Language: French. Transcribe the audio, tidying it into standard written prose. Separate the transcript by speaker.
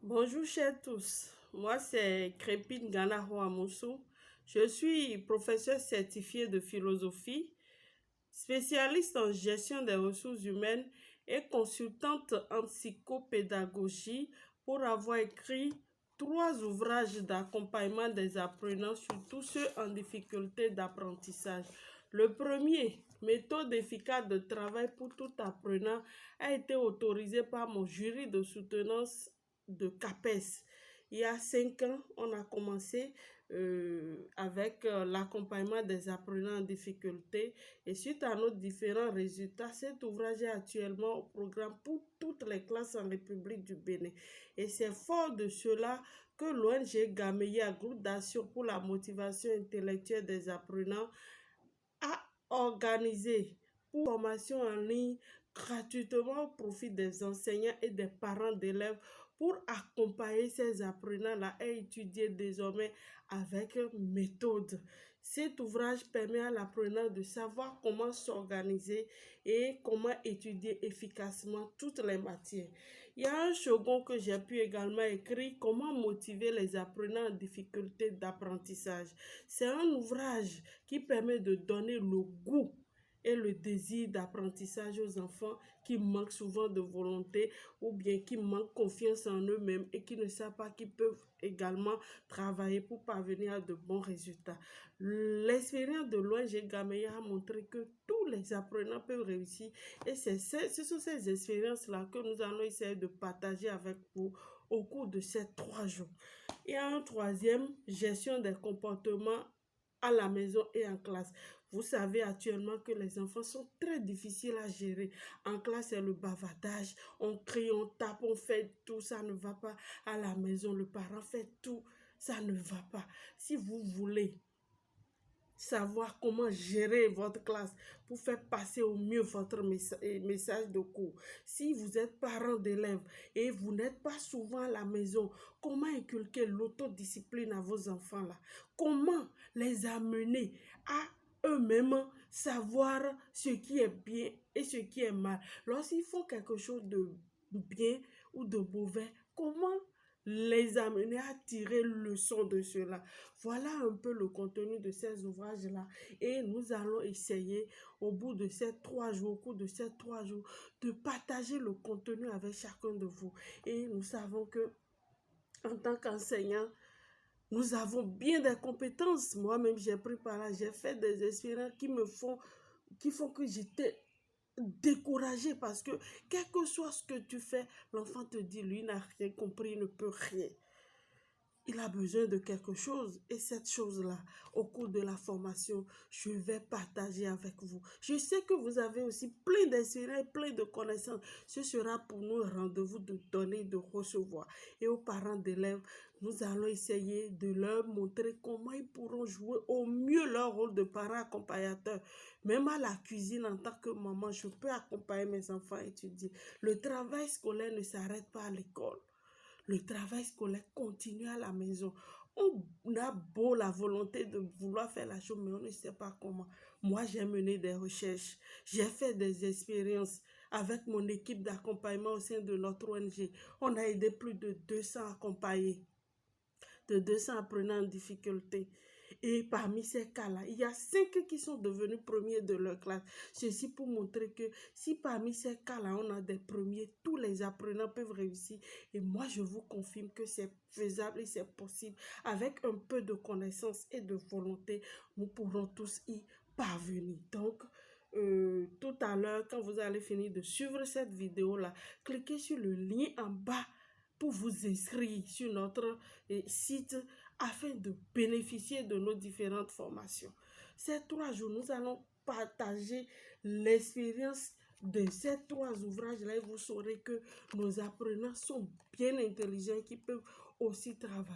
Speaker 1: Bonjour chers tous, moi c'est Crépine Ganaro Amoussou. Je suis professeur certifié de philosophie, spécialiste en gestion des ressources humaines et consultante en psychopédagogie pour avoir écrit 3 ouvrages d'accompagnement des apprenants, surtout ceux en difficulté d'apprentissage. Le premier, méthode efficace de travail pour tout apprenant, a été autorisé par mon jury de soutenance de CAPES. Il y a 5 ans, on a commencé avec l'accompagnement des apprenants en difficulté et suite à nos différents résultats, cet ouvrage est actuellement au programme pour toutes les classes en République du Bénin. Et c'est fort de cela que l'ONG Gameya, groupe d'action pour la motivation intellectuelle des apprenants, a organisé une formation en ligne gratuitement au profit des enseignants et des parents d'élèves pour accompagner ces apprenants-là et étudier désormais avec méthode. Cet ouvrage permet à l'apprenant de savoir comment s'organiser et comment étudier efficacement toutes les matières. Il y a un second que j'ai pu également écrire, comment motiver les apprenants en difficulté d'apprentissage. C'est un ouvrage qui permet de donner le goût et le désir d'apprentissage aux enfants qui manquent souvent de volonté ou bien qui manquent confiance en eux-mêmes et qui ne savent pas qu'ils peuvent également travailler pour parvenir à de bons résultats. L'expérience de l'ONG Gameya a montré que tous les apprenants peuvent réussir et ce sont ces expériences-là que nous allons essayer de partager avec vous au cours de ces 3 jours. Et un troisième, gestion des comportements à la maison et en classe. Vous savez actuellement que les enfants sont très difficiles à gérer. En classe, c'est le bavardage. On crie, on tape, on fait tout, ça ne va pas. À la maison, le parent fait tout, ça ne va pas. Si vous voulez savoir comment gérer votre classe pour faire passer au mieux votre message de cours. Si vous êtes parent d'élèves et vous n'êtes pas souvent à la maison, comment inculquer l'autodiscipline à vos enfants là? Comment les amener à eux-mêmes savoir ce qui est bien et ce qui est mal? Lorsqu'ils font quelque chose de bien ou de mauvais, comment les amener à tirer leçon de cela? Voilà un peu le contenu de ces ouvrages-là. Et nous allons essayer, au bout de ces 3 jours, au cours de ces 3 jours, de partager le contenu avec chacun de vous. Et nous savons que, en tant qu'enseignant, nous avons bien des compétences. Moi-même, j'ai pris par là, j'ai fait des expériences qui font que j'étais découragé parce que quel que soit ce que tu fais, l'enfant te dit, lui n'a rien compris, il ne peut rien. Il a besoin de quelque chose et cette chose-là, au cours de la formation, je vais partager avec vous. Je sais que vous avez aussi plein d'expériences, plein de connaissances. Ce sera pour nous un rendez-vous de donner, de recevoir. Et aux parents d'élèves, nous allons essayer de leur montrer comment ils pourront jouer au mieux leur rôle de parents accompagnateurs. Même à la cuisine, en tant que maman, je peux accompagner mes enfants à étudier. Le travail scolaire ne s'arrête pas à l'école. Le travail scolaire continue à la maison. On a beau la volonté de vouloir faire la chose, mais on ne sait pas comment. Moi, j'ai mené des recherches, j'ai fait des expériences avec mon équipe d'accompagnement au sein de notre ONG. On a aidé plus de 200 accompagnés, de 200 apprenants en difficulté. Et parmi ces cas-là, il y a 5 qui sont devenus premiers de leur classe. Ceci pour montrer que si parmi ces cas-là, on a des premiers, tous les apprenants peuvent réussir. Et moi, je vous confirme que c'est faisable et c'est possible. Avec un peu de connaissance et de volonté, nous pourrons tous y parvenir. Donc, tout à l'heure, quand vous allez finir de suivre cette vidéo-là, cliquez sur le lien en bas pour vous inscrire sur notre site afin de bénéficier de nos différentes formations. Ces 3 jours, nous allons partager l'expérience de ces 3 ouvrages-là et vous saurez que nos apprenants sont bien intelligents qui peuvent aussi travailler.